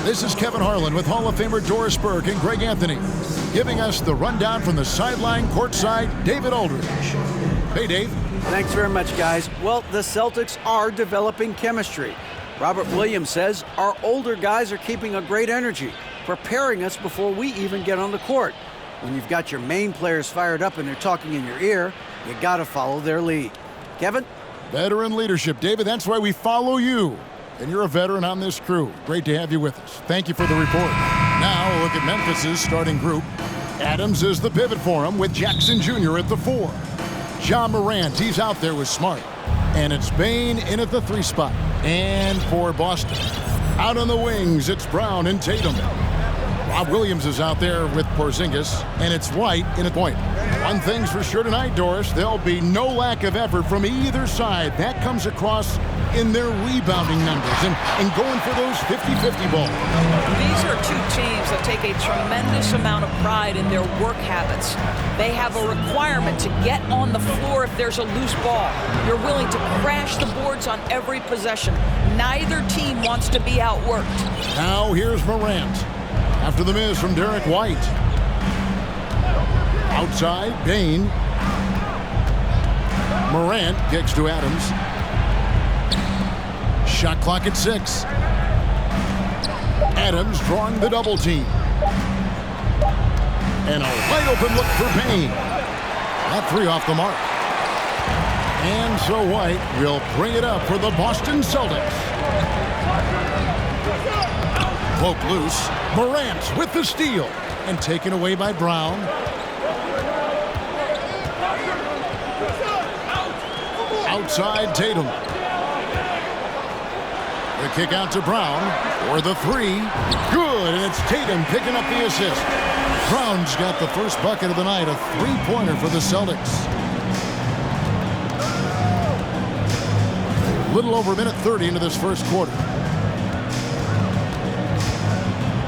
This is Kevin Harlan with Hall of Famer Doris Burke and Greg Anthony, giving us the rundown from the sideline courtside, David Aldridge. Hey, Dave. Thanks very much, guys. Well, the Celtics are developing chemistry. Robert Williams says our older guys are keeping a great energy, preparing us before we even get on the court. When you've got your main players fired up and they're talking in your ear, you got to follow their lead. Kevin? Veteran leadership, David. That's why we follow you. And you're a veteran on this crew. Great to have you with us. Thank you for the report. Now we'll look at Memphis's starting group. Adams is the pivot for him with Jackson Jr. at the 4. Ja Morant, he's out there with Smart. And it's Bane in at the 3 spot. And for Boston, out on the wings, it's Brown and Tatum. Rob Williams is out there with Porzingis, and it's White in at point. One thing's for sure tonight, Doris, there'll be no lack of effort from either side. That comes across in their rebounding numbers and going for those 50-50 balls. These are two teams that take a tremendous amount of pride in their work habits. They have a requirement to get on the floor if there's a loose ball. You're willing to crash the boards on every possession. Neither team wants to be outworked. Now here's Morant. After the miss from Derek White. Outside, Bane. Morant kicks to Adams. Shot clock at 6. Adams drawing the double team. And a wide open look for Bane. That 3 off the mark. And so White will bring it up for the Boston Celtics. Poke loose. Morant with the steal. And taken away by Brown. Outside Tatum. The kick out to Brown for the 3. Good, and it's Tatum picking up the assist. Brown's got the first bucket of the night, a 3-pointer for the Celtics. Little over a minute 30 into this first quarter.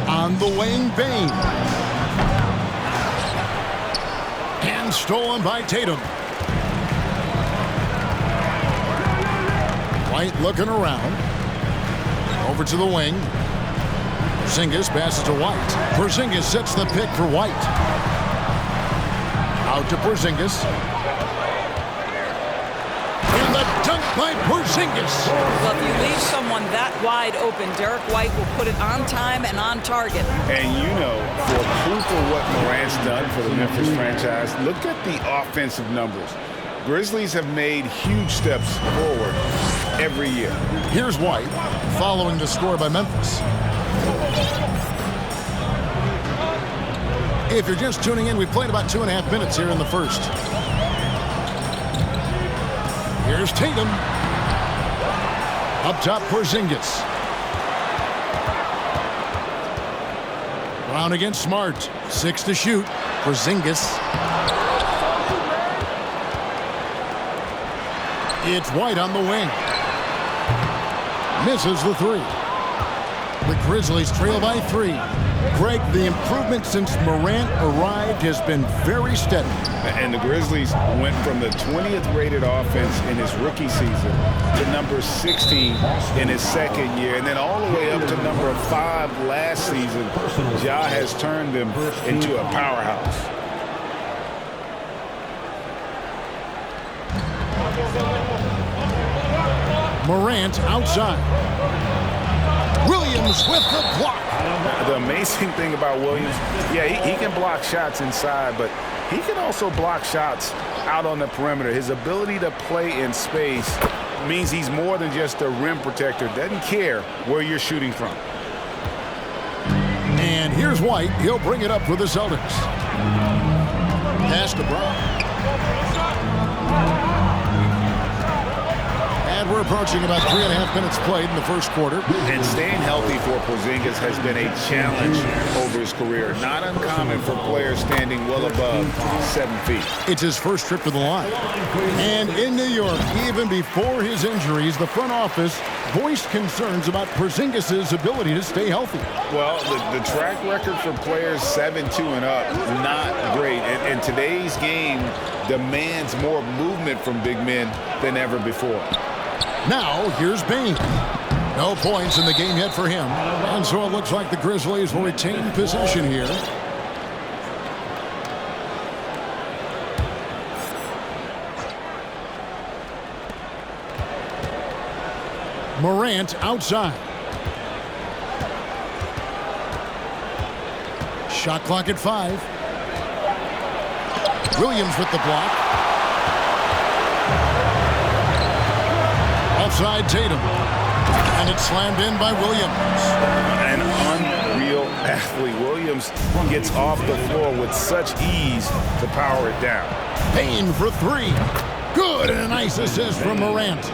On the wing, Bane. And stolen by Tatum. White looking around. Over to the wing. Porzingis passes to White. Porzingis sets the pick for White. Out to Porzingis. And the dunk by Porzingis. Well, if you leave someone that wide open, Derek White will put it on time and on target. And you know, for proof of what Morant's done for the Memphis franchise, look at the offensive numbers. Grizzlies have made huge steps forward every year. Here's White following the score by Memphis. If you're just tuning in, we've played about 2.5 minutes here in the first. Here's Tatum. Up top, Porzingis. Brown against Smart. 6 to shoot. Porzingis. It's White on the wing. Misses the 3. The Grizzlies trail by 3. Greg, the improvement since Morant arrived has been very steady. And the Grizzlies went from the 20th rated offense in his rookie season to number 16 in his second year, and then all the way up to number 5 last season. Ja has turned them into a powerhouse. Morant outside. Williams with the block. The amazing thing about Williams, yeah, he can block shots inside, but he can also block shots out on the perimeter. His ability to play in space means he's more than just a rim protector. Doesn't care where you're shooting from. And here's White. He'll bring it up for the Celtics. Pass to Brown. And we're approaching about 3.5 minutes played in the first quarter. And staying healthy for Porzingis has been a challenge over his career. Not uncommon for players standing well above 7 feet. It's his first trip to the line. And in New York, even before his injuries, the front office voiced concerns about Porzingis' ability to stay healthy. Well, the track record for players 7'2" and up, not great. And today's game demands more movement from big men than ever before. Now, here's Bane. No points in the game yet for him. And so it looks like the Grizzlies will retain possession here. Morant outside. Shot clock at 5. Williams with the block. Offside Tatum. And it's slammed in by Williams. An unreal athlete. Williams gets off the floor with such ease to power it down. Payne for 3. Good, and a nice assist from Morant.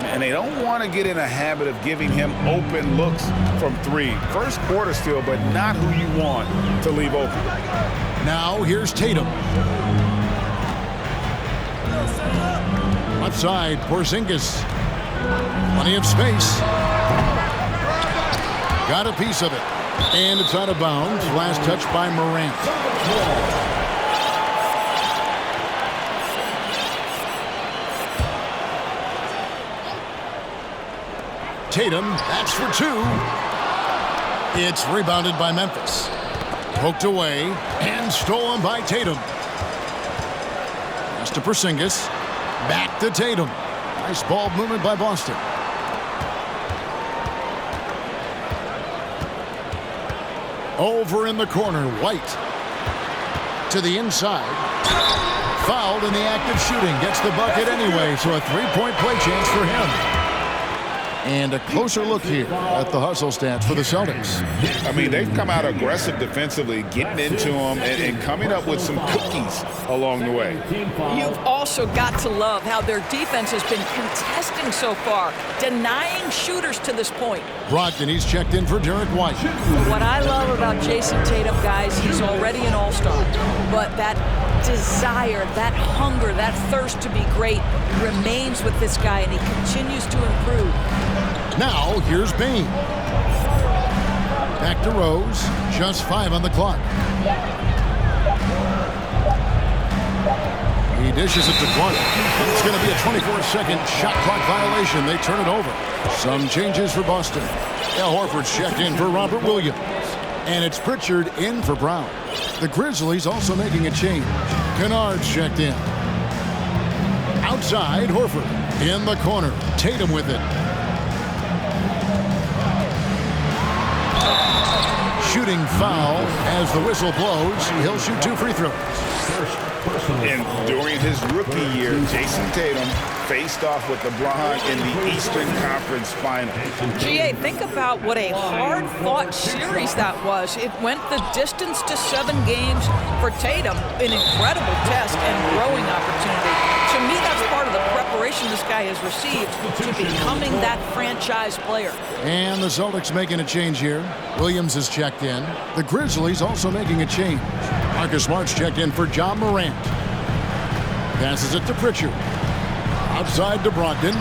And they don't want to get in a habit of giving him open looks from 3. First quarter still, but not who you want to leave open. Now here's Tatum. Left side, Porzingis. Plenty of space. Got a piece of it. And it's out of bounds. Last touch by Morant. Tatum, that's for 2. It's rebounded by Memphis. Poked away and stolen by Tatum. Pass to Porzingis. Back to Tatum. Nice ball movement by Boston. Over in the corner, White. To the inside. Fouled in the act of shooting. Gets the bucket anyway, so a 3-point play chance for him. And a closer look here at the hustle stats for the Celtics. I mean, they've come out aggressive defensively, getting into them and coming up with some cookies along the way. You've also got to love how their defense has been contesting so far, denying shooters to this point. Brogdon, he's checked in for Derek White. What I love about Jason Tatum, guys, he's already an all-star. But that desire, that hunger, that thirst to be great remains with this guy, and he continues to improve. Now, here's Payne. Back to Rose. Just 5 on the clock. He dishes it to Clark. It's going to be a 24-second shot clock violation. They turn it over. Some changes for Boston. Al Horford's checked in for Robert Williams. And it's Pritchard in for Brown. The Grizzlies also making a change. Kennard's checked in. Outside, Horford. In the corner. Tatum with it. Shooting foul as the whistle blows. He'll shoot 2 free throws. And during his rookie year, Jason Tatum faced off with LeBron in the Eastern Conference Final. GA, think about what a hard-fought series that was. It went the distance to 7 games for Tatum, an incredible test and growing opportunity. To me, that's part of the preparation this guy has received to becoming that franchise player. And the Celtics making a change here. Williams is checked in. The Grizzlies also making a change. Marcus Smart's checked in for John Morant. Passes it to Pritchard. Outside to Brogdon.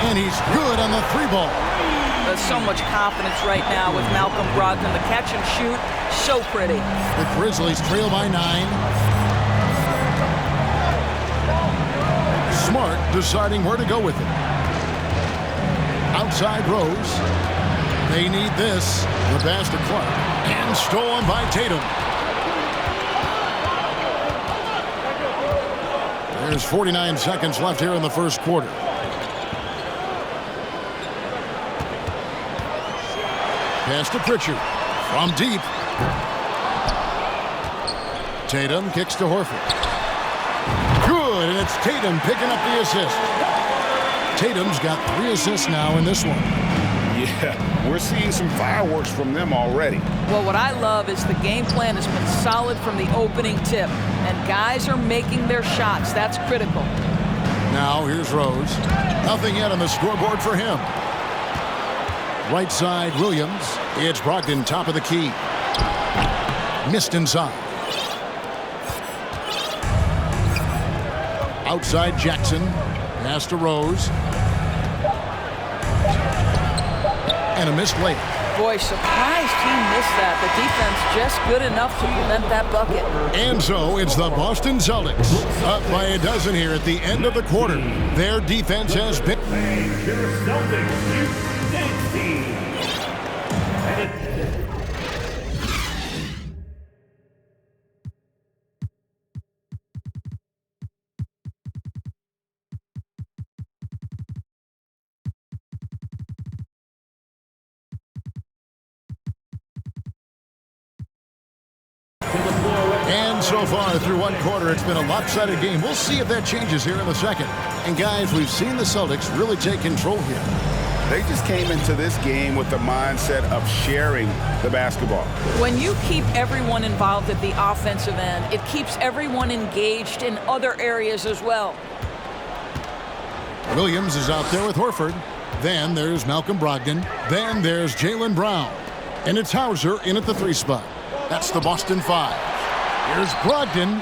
And he's good on the 3-ball. There's so much confidence right now with Malcolm Brogdon. The catch and shoot, so pretty. The Grizzlies trail by 9. Smart deciding where to go with it. Outside Rose. They need this. The pass to Clark. And stolen by Tatum. There's 49 seconds left here in the first quarter. Pass to Pritchard. From deep. Tatum kicks to Horford. Good, and it's Tatum picking up the assist. Tatum's got 3 assists now in this one. Yeah, we're seeing some fireworks from them already. Well, what I love is the game plan has been solid from the opening tip, and guys are making their shots. That's critical. Now here's Rose. Nothing yet on the scoreboard for him. Right side, Williams. It's Brogdon, top of the key. Missed inside. Outside, Jackson. Pass to Rose. And a missed layup. Boy, surprised he missed that. The defense just good enough to prevent that bucket. And so it's the Boston Celtics up by a dozen here at the end of the quarter. Their defense has been... And so far through one quarter, it's been a lopsided game. We'll see if that changes here in the second. And guys, we've seen the Celtics really take control here. They just came into this game with the mindset of sharing the basketball. When you keep everyone involved at the offensive end, it keeps everyone engaged in other areas as well. Williams is out there with Horford. Then there's Malcolm Brogdon. Then there's Jaylen Brown. And it's Hauser in at the 3 spot. That's the Boston 5. Here's Brogdon.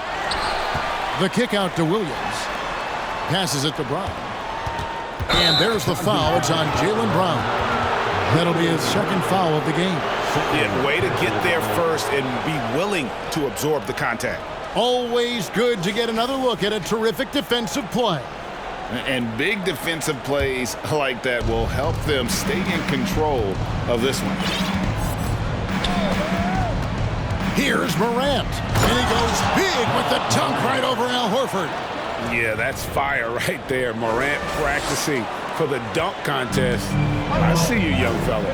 The kick out to Williams. Passes it to Brown. And there's the foul. It's on Jaylen Brown. That'll be his second foul of the game. Yeah, way to get there first and be willing to absorb the contact. Always good to get another look at a terrific defensive play. And big defensive plays like that will help them stay in control of this one. Here's Morant. And he goes big with the dunk right over Al Horford. Yeah, that's fire right there. Morant practicing for the dunk contest. I see you, young fella.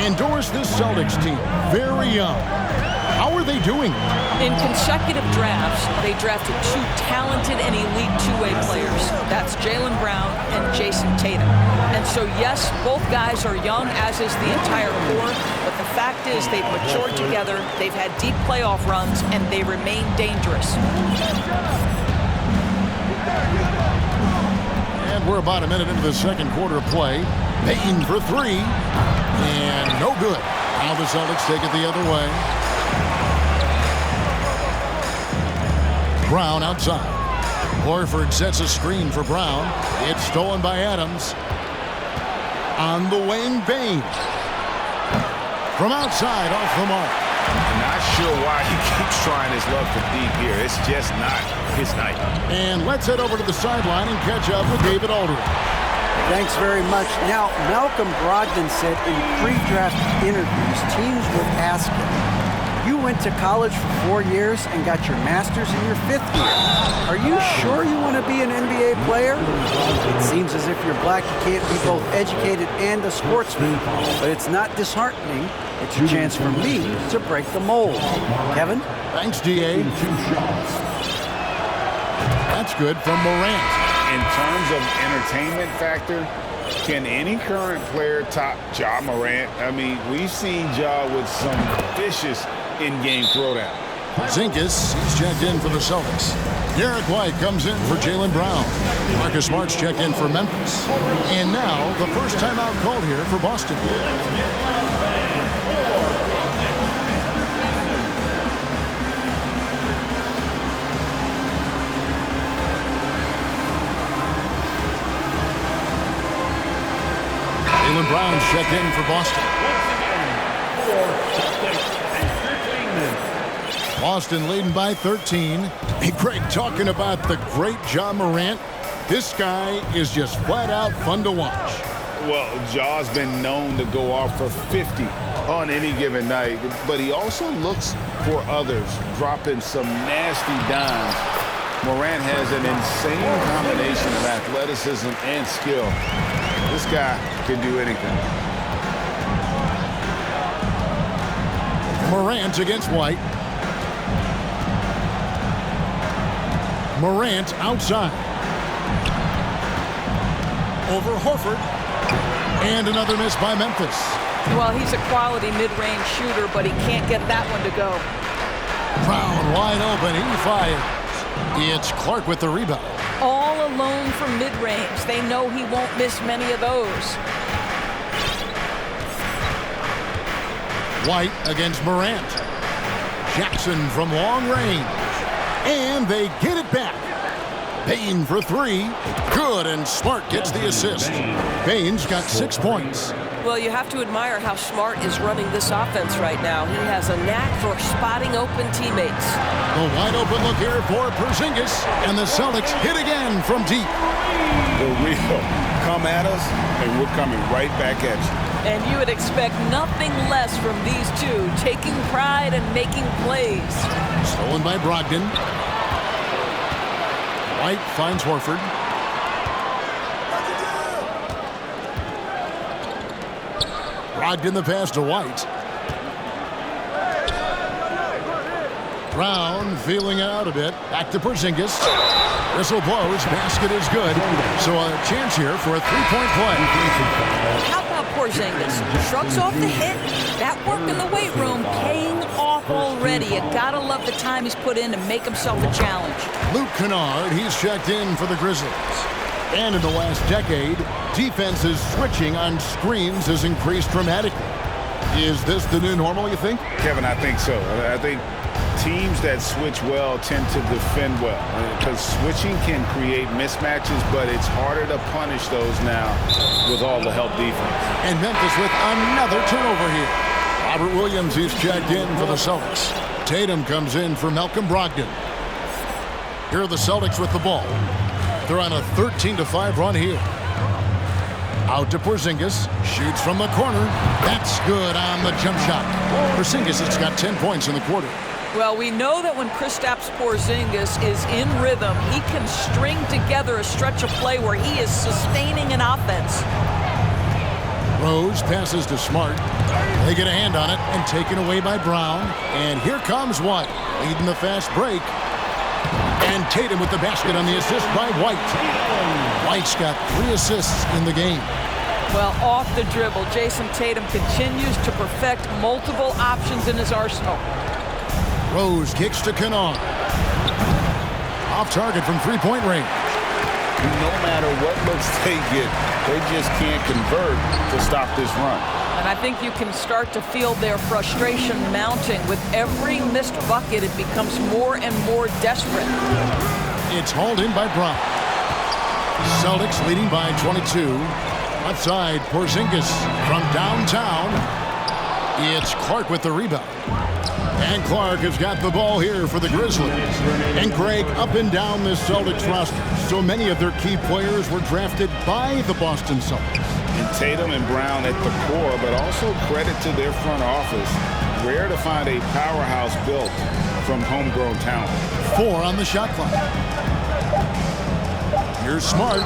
Endorse this Celtics team. Very young. How are they doing? In consecutive drafts, they drafted 2 talented and elite two-way players. That's Jaylen Brown and Jason Tatum. And so, yes, both guys are young, as is the entire core. But the fact is they've matured together, they've had deep playoff runs, and they remain dangerous. And we're about a minute into the second quarter of play. Payton for 3. And no good. Now the Celtics take it the other way. Brown outside. Horford sets a screen for Brown. It's stolen by Adams. On the wing, Bane. From outside, off the mark. Not sure why he keeps trying his luck from deep here. It's just not his night. And let's head over to the sideline and catch up with David Aldridge. Thanks very much. Now, Malcolm Brogdon said in pre-draft interviews, teams would ask him, you went to college for 4 years and got your master's in your 5th year. Are you sure you want to be an NBA player? It seems as if you're black, you can't be both educated and a sportsman. But it's not disheartening. It's a chance for me to break the mold. Kevin? Thanks, D.A. That's good from Morant. In terms of entertainment factor, can any current player top Ja Morant? I mean, we've seen Ja with some vicious in-game throwdown. Zinkas, he's checked in for the Celtics. Derek White comes in for Jaylen Brown. Marcus Smart's checked in for Memphis. And now, the first timeout called here for Boston. Jaylen Brown's checked in for Boston. Boston leading by 13. Hey, Greg, talking about the great Ja Morant, this guy is just flat out fun to watch. Well, Ja's been known to go off for 50 on any given night, but he also looks for others, dropping some nasty dimes. Morant has an insane combination of athleticism and skill. This guy can do anything. Morant against White. Morant outside. Over Horford. And another miss by Memphis. Well, he's a quality mid-range shooter, but he can't get that one to go. Brown wide open. He fires. It's Clark with the rebound. All alone from mid-range. They know he won't miss many of those. White against Morant. Jackson from long range. And they get it back. Payne for 3. Good, and Smart gets the assist. Payne's got 6 points. Well, you have to admire how Smart is running this offense right now. He has a knack for spotting open teammates. The wide open look here for Porzingis. And the Celtics hit again from deep. The real come at us, and we're coming right back at you. And you would expect nothing less from these two, taking pride and making plays. Stolen by Brogdon. White finds Horford. Brogdon the pass to White. Brown feeling it out a bit. Back to Porzingis. Whistle blows. Basket is good. So a chance here for a three-point play. How about Porzingis? Shrugs off the hit. That work in the weight room paying off already. You gotta love the time he's put in to make himself a challenge. Luke Kennard, he's checked in for the Grizzlies. And in the last decade, defenses switching on screens has increased dramatically. Is this the new normal, you think? Kevin, I think so. I think teams that switch well tend to defend well because switching can create mismatches, but it's harder to punish those now with all the help defense. And Memphis with another turnover here. Robert Williams, he's checked in for the Celtics. Tatum comes in for Malcolm Brogdon. Here are the Celtics with the ball. They're on a 13-5 run here. Out to Porzingis. Shoots from the corner. That's good on the jump shot. Porzingis has got 10 points in the quarter. Well, we know that when Kristaps Porzingis is in rhythm, he can string together a stretch of play where he is sustaining an offense. Rose passes to Smart. They get a hand on it and taken away by Brown. And here comes White, leading the fast break. And Tatum with the basket on the assist by White. White's got 3 assists in the game. Well, off the dribble, Jason Tatum continues to perfect multiple options in his arsenal. Rose kicks to Kennard. Off target from three-point range. No matter what looks they get, they just can't convert to stop this run. And I think you can start to feel their frustration mounting. With every missed bucket, it becomes more and more desperate. It's hauled in by Brown. Celtics leading by 22. Outside, Porzingis from downtown. It's Clark with the rebound. And Clark has got the ball here for the Grizzlies. And Greg, up and down this Celtics roster, so many of their key players were drafted by the Boston Celtics. And Tatum and Brown at the core, but also credit to their front office. Rare to find a powerhouse built from homegrown talent. 4 on the shot clock. Here's Smart.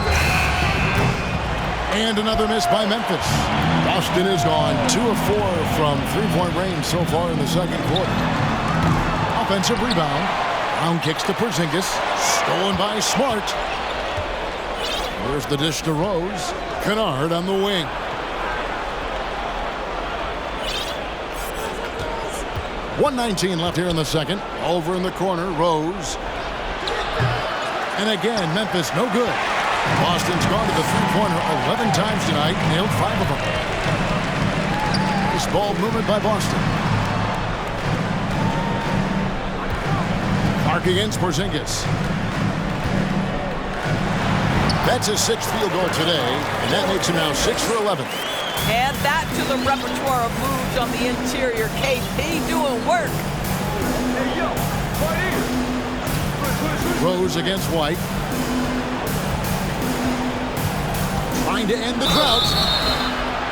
And another miss by Memphis. Boston is gone 2 of 4 from three-point range so far in the second quarter. Offensive rebound. Brown kicks to Porzingis. Stolen by Smart. There's the dish to Rose. Kennard on the wing. .119 left here in the second. Over in the corner, Rose. And again, Memphis no good. Boston's gone to the three-pointer 11 times tonight, nailed 5 of them. Nice ball movement by Boston. Clark against Porzingis. That's his 6th field goal today, and that makes him now 6 for 11. Add that to the repertoire of moves on the interior. KP doing work. Rose against White. Trying to end the drought.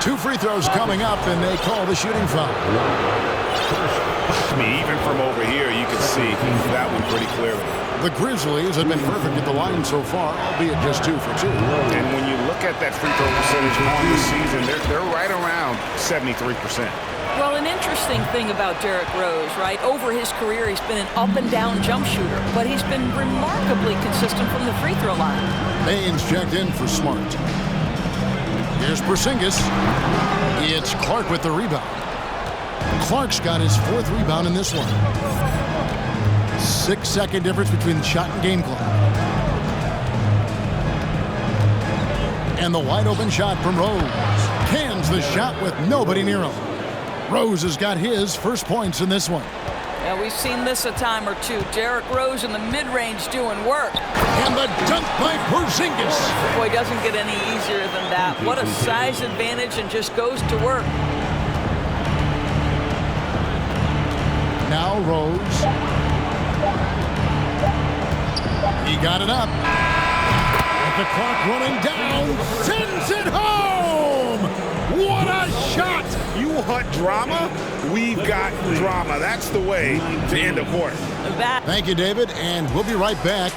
2 free throws coming up, and they call the shooting foul. I mean, even from over here, you can see that one pretty clearly. The Grizzlies have been perfect at the line so far, albeit just 2 for 2. And when you look at that free throw percentage on the season, they're right around 73%. Well, an interesting thing about Derrick Rose, right? Over his career, he's been an up-and-down jump shooter, but he's been remarkably consistent from the free throw line. Baines checked in for Smart. Here's Porzingis. It's Clark with the rebound. Clark's got his 4th rebound in this one. 6-second difference between the shot and game clock. And the wide open shot from Rose. Cans the shot with nobody near him. Rose has got his first points in this one. Yeah, we've seen this a time or two. Derrick Rose in the mid-range doing work. And the dunk by Porzingis. Boy, doesn't get any easier than that. What a size advantage, and just goes to work. Now Rose. He got it up. With the clock running down, sends it home. What a shot! You want drama? We've got drama. That's the way to end a quarter. Thank you, David, and we'll be right back.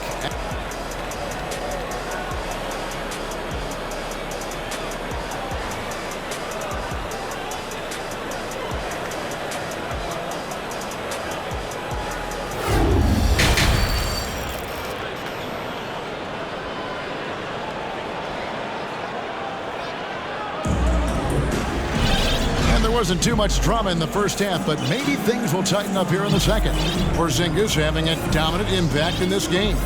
Wasn't too much drama in the first half, but maybe things will tighten up here in the second. Porzingis having a dominant impact in this game.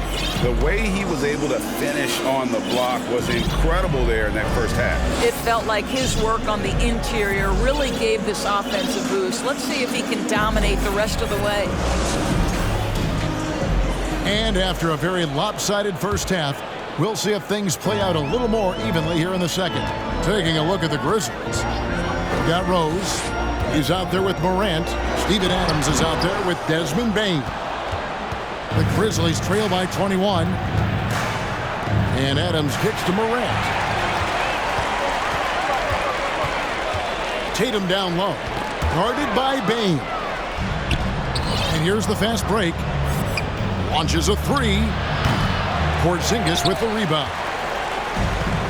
The way he was able to finish on the block was incredible there in that first half. It felt like his work on the interior really gave this offense a boost. Let's see if he can dominate the rest of the way. And after a very lopsided first half, we'll see if things play out a little more evenly here in the second. Taking a look at the Grizzlies. Got Rose. He's out there with Morant. Steven Adams is out there with Desmond Bane. The Grizzlies trail by 21. And Adams kicks to Morant. Tatum down low. Guarded by Bane. And here's the fast break. Launches a three. Porzingis with the rebound.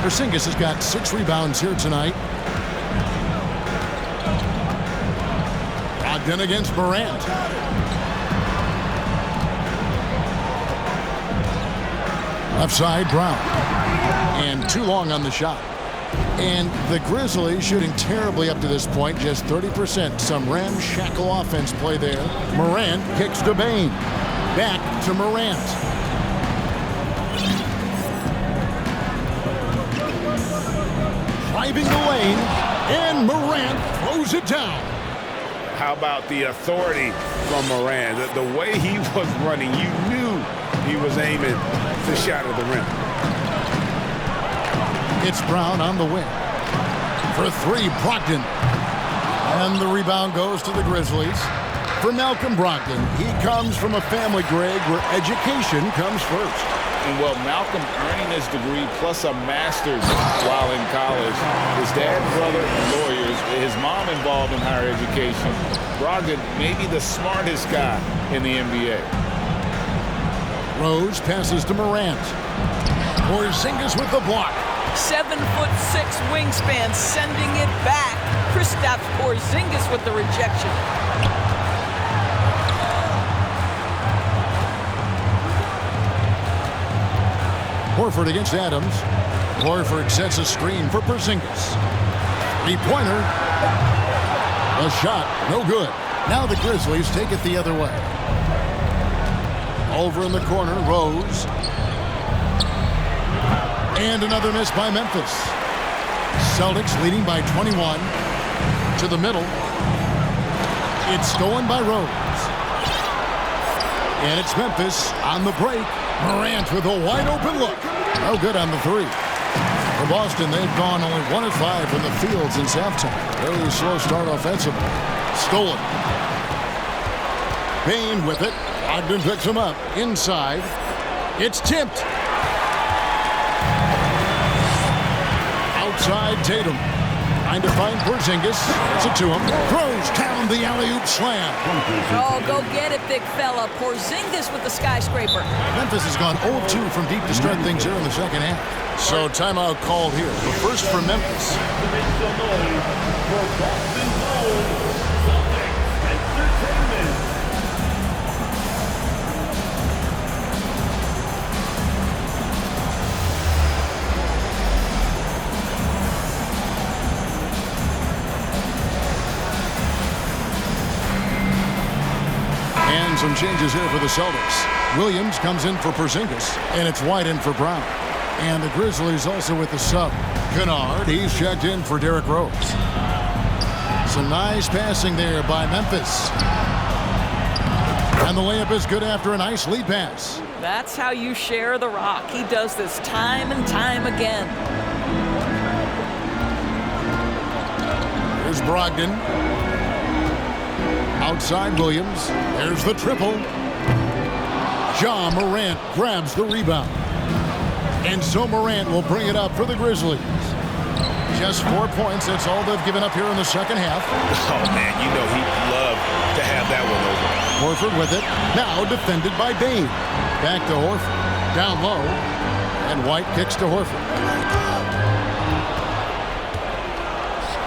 Porzingis has got 6 rebounds here tonight. Then against Morant. Left side, Brown. And too long on the shot. And the Grizzlies shooting terribly up to this point, just 30%. Some ramshackle offense play there. Morant kicks to Bane. Back to Morant. Driving the lane, and Morant throws it down. How about the authority from Morant? The way he was running, you knew he was aiming to shatter the rim. It's Brown on the wing. For 3, Brogdon. And the rebound goes to the Grizzlies. For Malcolm Brogdon, he comes from a family, Greg, where education comes first. And well, Malcolm earning his degree plus a master's while in college. His dad and brother lawyers, his mom involved in higher education. Brogdon maybe the smartest guy in the NBA. Rose passes to Morant. Porzingis with the block. 7'6" wingspan, sending it back. Kristaps Porzingis with the rejection. Horford against Adams. Horford sets a screen for Porzingis. 3-pointer. A shot, no good. Now the Grizzlies take it the other way. Over in the corner, Rose. And another miss by Memphis. Celtics leading by 21. To the middle. It's stolen by Rose. And it's Memphis on the break. Morant with a wide-open look. No good on the 3. For Boston, they've gone only 1 of 5 from the field since halftime. Very slow start offensively. Stolen. Bane with it. Ogden picks him up. Inside. It's tipped. Outside Tatum. Trying to find Porzingis. Gets it to him. Throws down the alley-oop slam. Oh, go get it, big fella. Porzingis with the skyscraper. Memphis has gone 0-2 from deep to start things here in the second half. So timeout called here. The first for Memphis. Some changes here for the Celtics. Williams comes in for Porzingis, and it's White in for Brown. And the Grizzlies also with the sub. Kennard, he's checked in for Derrick Rose. Some nice passing there by Memphis. And the layup is good after a nice lead pass. That's how you share the rock. He does this time and time again. Here's Brogdon. Outside Williams. There's the triple. Ja Morant grabs the rebound. And so Morant will bring it up for the Grizzlies. Just 4 points. That's all they've given up here in the second half. Oh, man, you know he'd love to have that one over. Horford with it. Now defended by Bain. Back to Horford. Down low. And White kicks to Horford.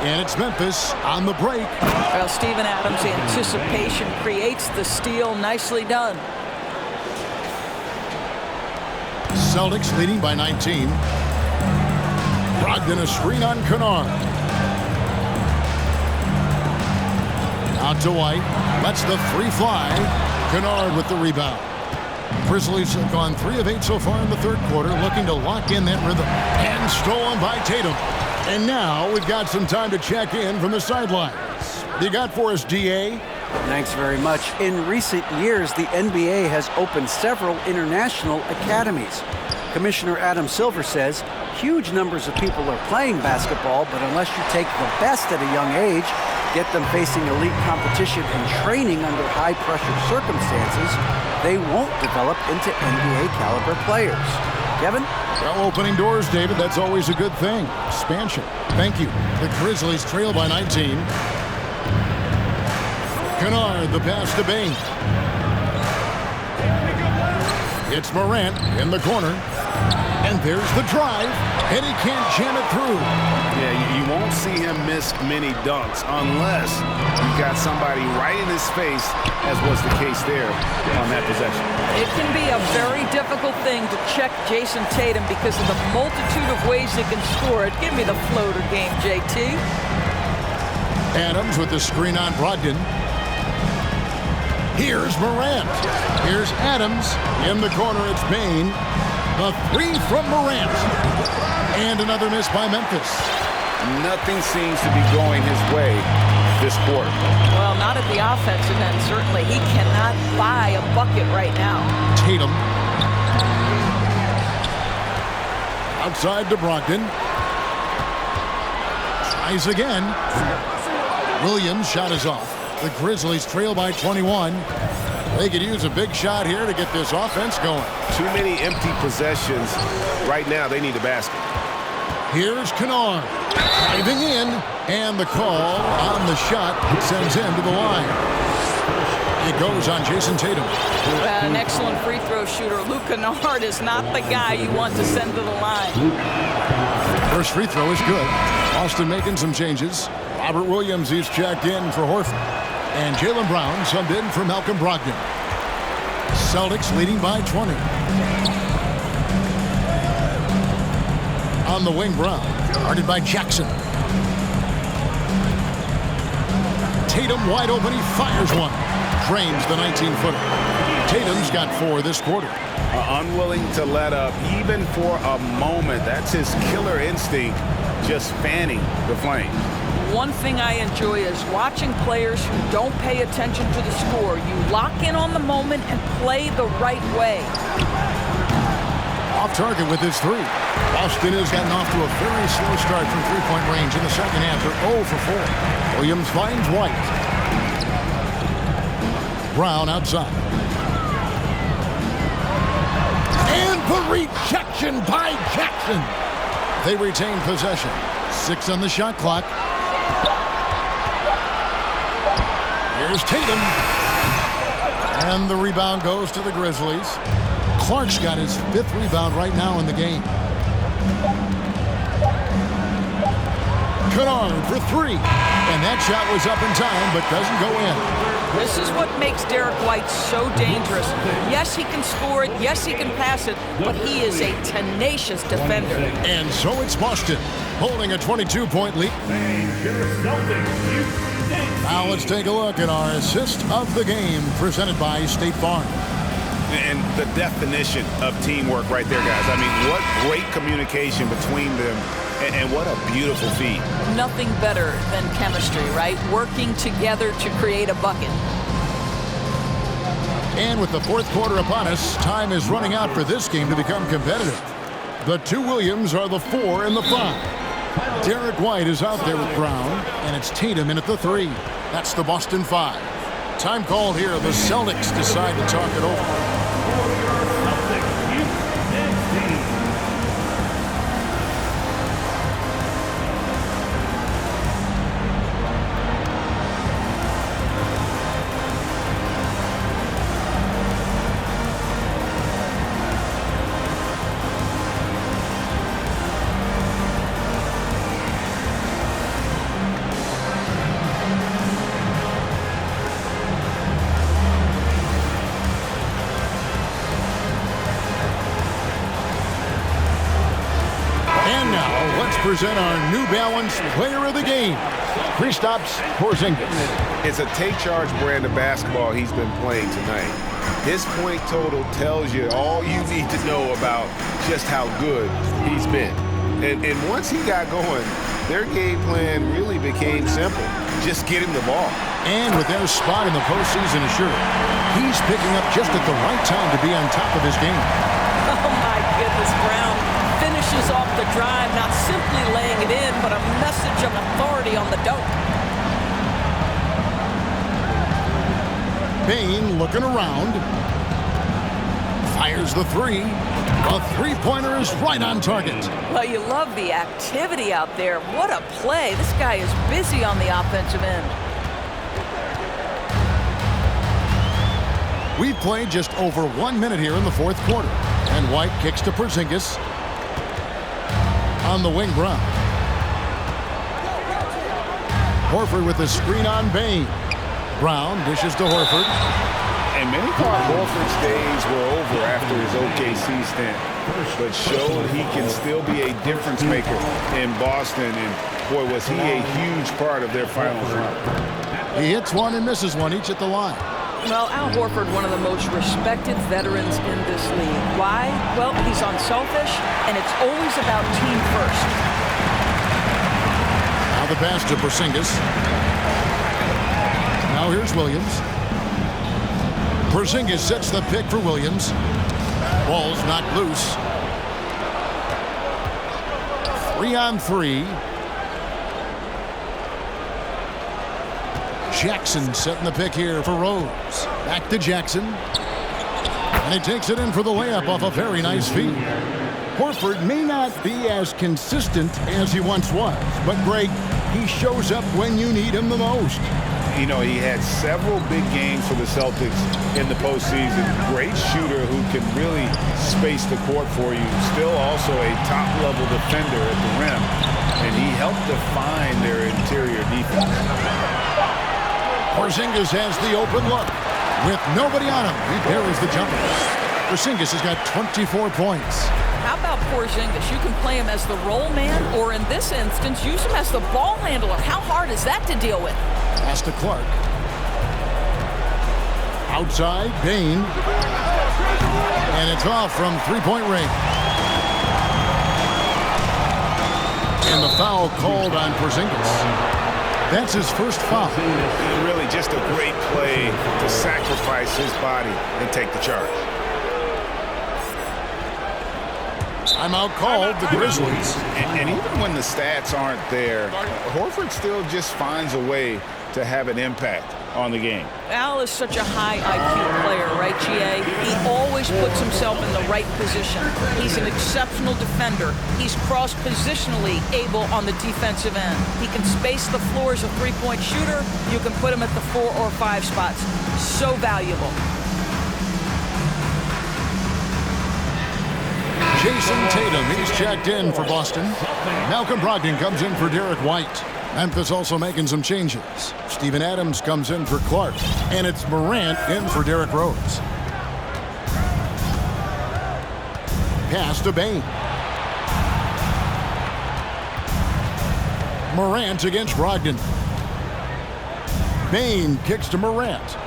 And it's Memphis on the break. Well, Steven Adams' anticipation creates the steal. Nicely done. Celtics leading by 19. Brogdon a screen on Kennard. Out to White. Lets the three fly. Kennard with the rebound. Grizzlies have gone 3 of 8 so far in the third quarter, looking to lock in that rhythm. And stolen by Tatum. And now we've got some time to check in from the sidelines. You got for us, DA? Thanks very much. In recent years, the NBA has opened several international academies. Commissioner Adam Silver says huge numbers of people are playing basketball, but unless you take the best at a young age, get them facing elite competition and training under high-pressure circumstances, they won't develop into NBA-caliber players. Kevin? Well, opening doors, David. That's always a good thing. Expansion. Thank you. The Grizzlies trail by 19. Kennard, the pass to Bain. It's Morant in the corner. And there's the drive. And he can't jam it through. Yeah, you won't see him miss many dunks unless you've got somebody right in his face, as was the case there on that possession. It can be a very difficult thing to check Jason Tatum because of the multitude of ways he can score it. Give me the floater game, JT. Adams with the screen on Brogdon. Here's Morant. Here's Adams. In the corner, it's Bain. The three from Morant. And another miss by Memphis. Nothing seems to be going his way this quarter. Well, not at the offensive end, certainly. He cannot buy a bucket right now. Tatum. Outside to Brogdon. Tries again. Williams' shot is off. The Grizzlies trail by 21. They could use a big shot here to get this offense going. Too many empty possessions. Right now, they need a basket. Here's Kennard. Driving in. And the call on the shot sends him to the line. It goes on Jason Tatum. An excellent free throw shooter. Luke Kennard is not the guy you want to send to the line. First free throw is good. Austin making some changes. Robert Williams is checked in for Horford. And Jaylen Brown subbed in for Malcolm Brogdon. Celtics leading by 20. On the wing, Brown. Guarded by Jackson. Tatum wide open. He fires one. Drains the 19-footer. Tatum's got 4 this quarter. Unwilling to let up even for a moment. That's his killer instinct, just fanning the flame. One thing I enjoy is watching players who don't pay attention to the score. You lock in on the moment and play the right way. Off target with his 3. Austin has gotten off to a very slow start from three-point range in the second half. They're 0 for 4. Williams finds White. Brown outside. And the rejection by Jackson. They retain possession. 6 on the shot clock. Here's Tatum. And the rebound goes to the Grizzlies. Clark's got his 5th rebound right now in the game. Kennard for 3. And that shot was up in time, but doesn't go in. This is what makes Derek White so dangerous. Yes, he can score it. Yes, he can pass it. But he is a tenacious defender. And so it's Boston, holding a 22-point lead. Now let's take a look at our assist of the game, presented by State Farm. And the definition of teamwork right there, guys. I mean, what great communication between them, and what a beautiful feat. Nothing better than chemistry, right? Working together to create a bucket. And with the 4th quarter upon us, time is running out for this game to become competitive. The 2 Williams are the 4 and the 5. Derek White is out there with Brown, and it's Tatum in at the 3. That's the Boston 5. Time called here. The Celtics decide to talk it over. present our New Balance Player of the Game, Kristaps Porzingis. It's a take charge brand of basketball he's been playing tonight. His point total tells you all you need to know about just how good he's been. And once he got going, their game plan really became simple. Just get him the ball. And with their spot in the postseason assured, he's picking up just at the right time to be on top of his game. Oh, my goodness, Brown finishes off the drive, not simply laying it in, but a message of authority on the dope. Bane looking around. Fires the three. A three-pointer is right on target. Well, you love the activity out there. What a play. This guy is busy on the offensive end. We've played just over 1 minute here in the fourth quarter. And White kicks to Porzingis. On the wing, Brown. Horford with the screen on Bane. Brown dishes to Horford. And many thought Horford's days were over after his OKC stint, but showed he can still be a difference maker in Boston. And boy, was he a huge part of their finals run. He hits one and misses one, each at the line. Well, Al Horford, one of the most respected veterans in this league. Why? Well, he's unselfish, and it's always about team first. Now the pass to Porzingis. Now here's Williams. Porzingis sets the pick for Williams. Ball's knocked loose. 3-on-3. Jackson setting the pick here for Rose. Back to Jackson. And he takes it in for the layup off a very nice feed. Horford may not be as consistent as he once was, but Greg, he shows up when you need him the most. You know, he had several big games for the Celtics in the postseason. Great shooter who can really space the court for you. Still also a top-level defender at the rim. And he helped define their interior defense. Porzingis has the open look. With nobody on him, he parries the jumper. Porzingis has got 24 points. How about Porzingis? You can play him as the roll man, or in this instance, use him as the ball handler. How hard is that to deal with? Pass to Clark. Outside, Bane. And it's off from three-point range. And the foul called on Porzingis. That's his first foul. Really just a great play to sacrifice his body and take the charge. Timeout called, the Grizzlies. And even when the stats aren't there, Horford still just finds a way to have an impact on the game. Al is such a high IQ player, right, G.A.? He always puts himself in the right position. He's an exceptional defender. He's cross-positionally able on the defensive end. He can space the floor as a three-point shooter. You can put him at the 4 or 5 spots. So valuable. Jason Tatum, he's checked in for Boston. Malcolm Brogdon comes in for Derek White. Memphis also making some changes. Steven Adams comes in for Clark. And it's Morant in for Derrick Rose. Pass to Bane. Morant against Brogdon. Bane kicks to Morant.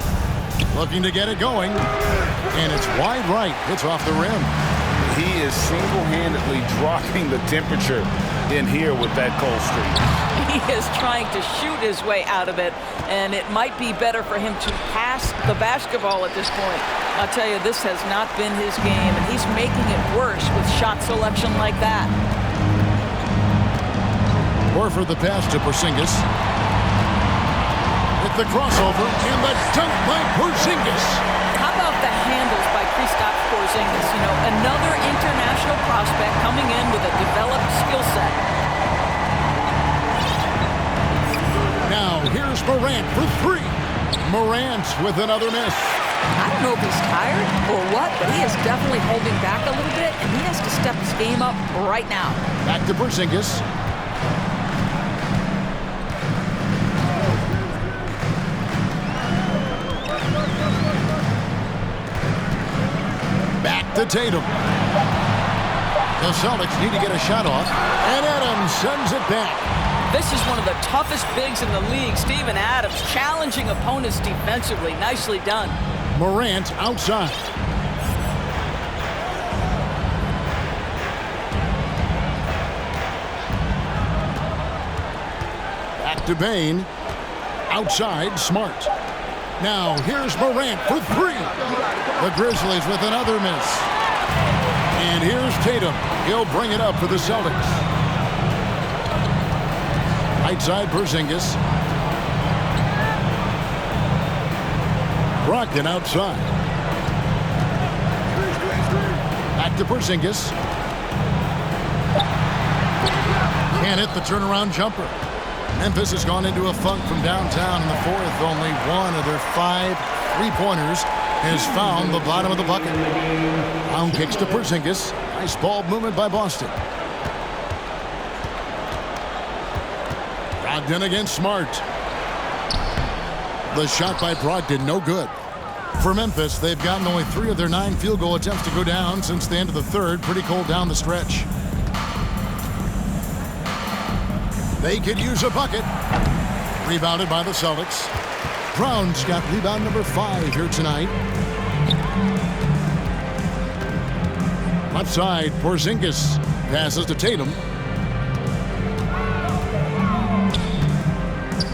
Looking to get it going. And it's wide right. It's off the rim. He is single-handedly dropping the temperature in here with that cold streak. He is trying to shoot his way out of it, and it might be better for him to pass the basketball at this point. I'll tell you, this has not been his game, and he's making it worse with shot selection like that. Horford the pass to Porzingis. With the crossover and the dunk by Porzingis. How about the handles by Kristaps Porzingis? You know, another international prospect coming in with a developed skill set. Now here's Morant for 3. Morant with another miss. I don't know if he's tired or what, but he is definitely holding back a little bit, and he has to step his game up right now. Back to Porzingis. Back to Tatum. The Celtics need to get a shot off, and Adams sends it back. This is one of the toughest bigs in the league. Steven Adams challenging opponents defensively. Nicely done. Morant outside. Back to Bain. Outside, Smart. Now, here's Morant for three. The Grizzlies with another miss. And here's Tatum. He'll bring it up for the Celtics. Right side, Porzingis. Brogdon outside. Back to Porzingis. Can't hit the turnaround jumper. Memphis has gone into a funk from downtown in the fourth. Only one of their 5 3-pointers has found the bottom of the bucket. Brown kicks to Porzingis. Nice ball movement by Boston. Brogdon against Smart. The shot by Brogdon, no good. For Memphis, they've gotten only 3 of their 9 field goal attempts to go down since the end of the third. Pretty cold down the stretch. They could use a bucket. Rebounded by the Celtics. Brown's got rebound number 5 here tonight. Left side, Porzingis passes to Tatum.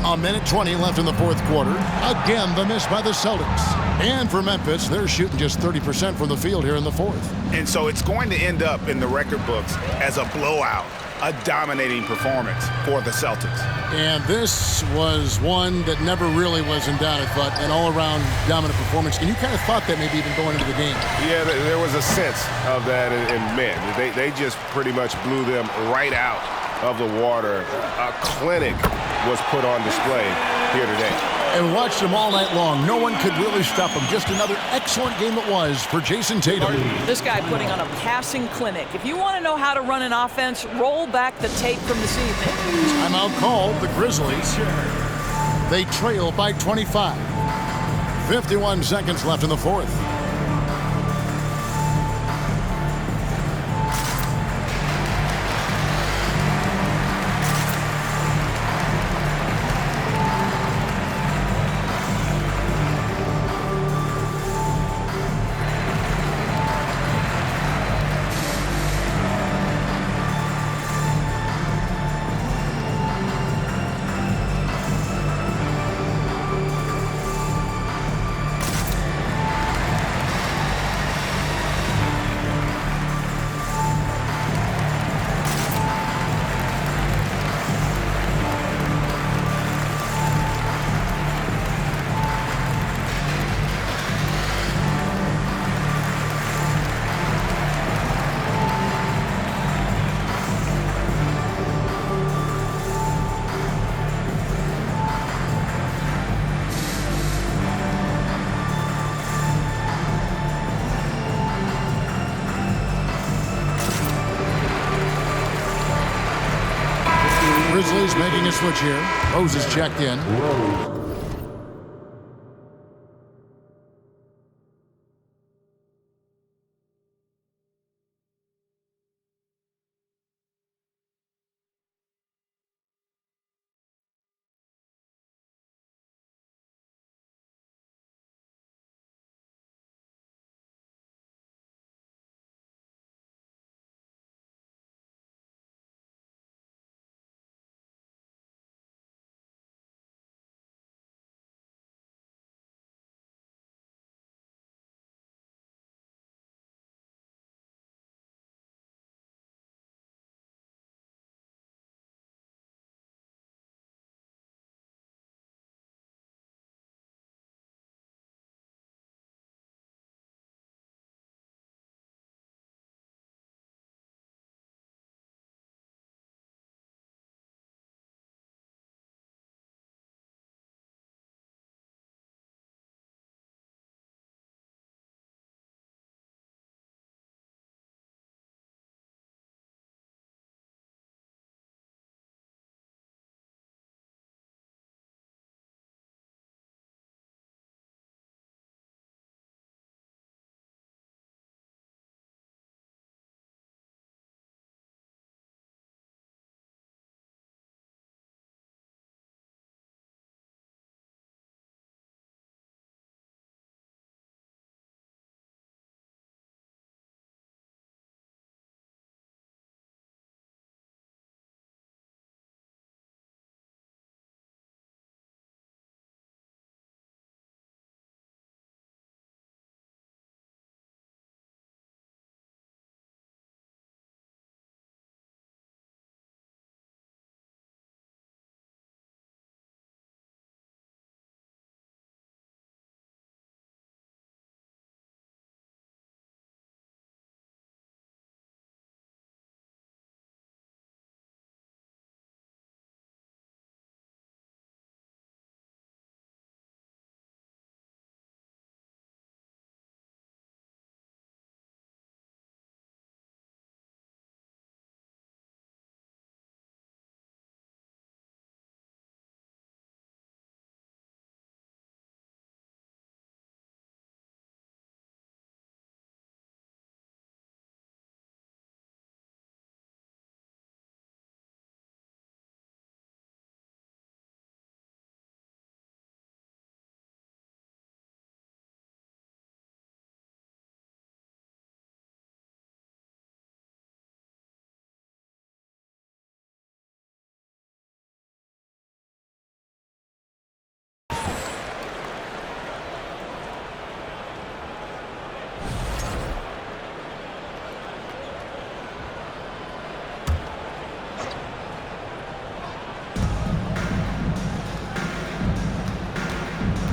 A minute 20 left in the fourth quarter. Again, the miss by the Celtics. And for Memphis, they're shooting just 30% from the field here in the fourth. And so it's going to end up in the record books as a blowout, a dominating performance for the Celtics. And this was one that never really was in doubt, I thought, an all-around dominant performance. And you kind of thought that maybe even going into the game. Yeah, there was a sense of that in men. They just pretty much blew them right out of the water. A clinic was put on display here today. And watched them all night long. No one could really stop them. Just another excellent game it was for Jason Tatum. This guy putting on a passing clinic. If you want to know how to run an offense, roll back the tape from this evening. Timeout called. The Grizzlies. They trail by 25. 51 seconds left in the fourth. Grizzlies making a switch here. Rose is checked in.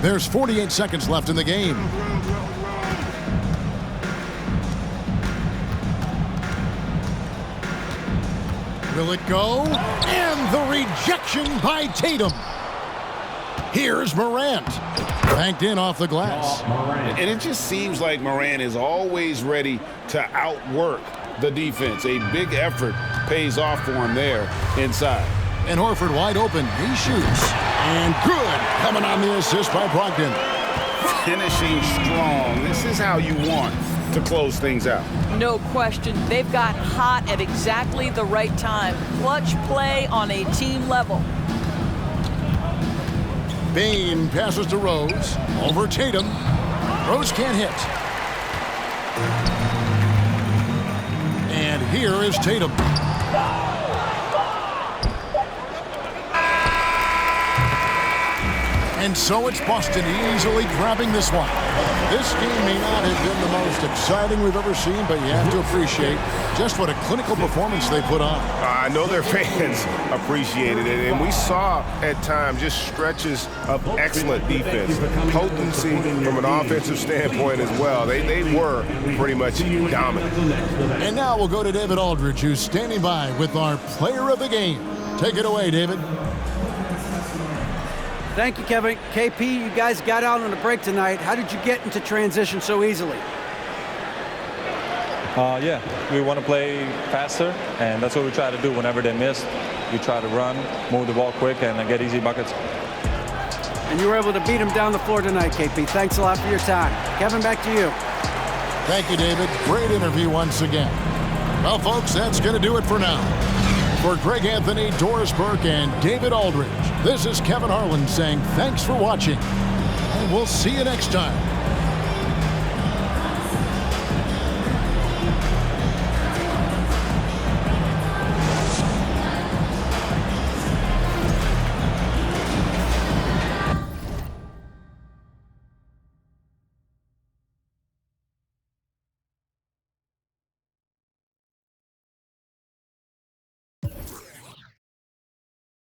There's 48 seconds left in the game. Will it go? And the rejection by Tatum. Here's Morant. Banked in off the glass. And it just seems like Morant is always ready to outwork the defense. A big effort pays off for him there inside. And Horford wide open. He shoots. And good. Coming on the assist by Brogdon. Finishing strong. This is how you want to close things out. No question. They've got hot at exactly the right time. Clutch play on a team level. Bain passes to Rose. Over Tatum. Rose can't hit. And here is Tatum. And so it's Boston easily grabbing this one. This game may not have been the most exciting we've ever seen, but you have to appreciate just what a clinical performance they put on. I know their fans appreciated it, and we saw at times just stretches of excellent defense, potency from an offensive standpoint as well. They were pretty much dominant. And now we'll go to David Aldridge, who's standing by with our player of the game. Take it away, David. Thank you, Kevin. KP, you guys got out on a break tonight. How did you get into transition so easily? Yeah, we want to play faster, and that's what we try to do whenever they miss. We try to run, move the ball quick, and get easy buckets. And you were able to beat him down the floor tonight, KP. Thanks a lot for your time. Kevin, back to you. Thank you, David. Great interview once again. Well, folks, that's going to do it for now. For Greg Anthony, Doris Burke, and David Aldridge, this is Kevin Harlan saying thanks for watching, and we'll see you next time.